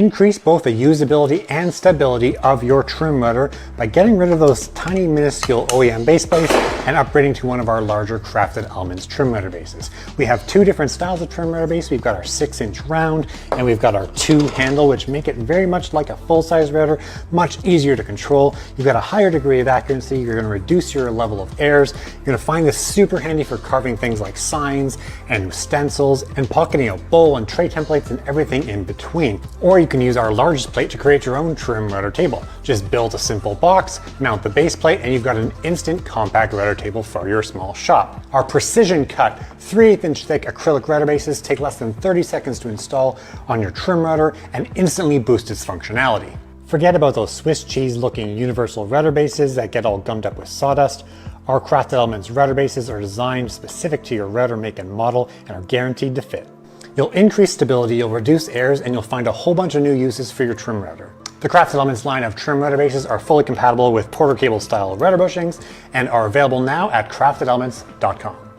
Increase both the usability and stability of your trim router by getting rid of those tiny minuscule OEM base plates and upgrading to one of our larger Crafted Elements trim router bases. We have two different styles of trim router base. We've got our 6-inch round and we've got our 2 handle, which make it very much like a full-size router, much easier to control. You've got a higher degree of accuracy. You're going to reduce your level of errors. You're going to find this super handy for carving things like signs and stencils and pocketing a bowl and tray templates and everything in between. Or you can use our largest plate to create your own trim router table. Just build a simple box, mount the base plate, and you've got an instant compact router table for your small shop. Our precision cut 3/8 inch thick acrylic router bases take less than 30 seconds to install on your trim router and instantly boost its functionality. Forget about those Swiss cheese looking universal router bases that get all gummed up with sawdust. Our Crafted Elements router bases are designed specific to your router make and model and are guaranteed to fit. You'll increase stability, you'll reduce errors, and you'll find a whole bunch of new uses for your trim router. The Crafted Elements line of trim router bases are fully compatible with Porter cable style router bushings and are available now at craftedelements.com.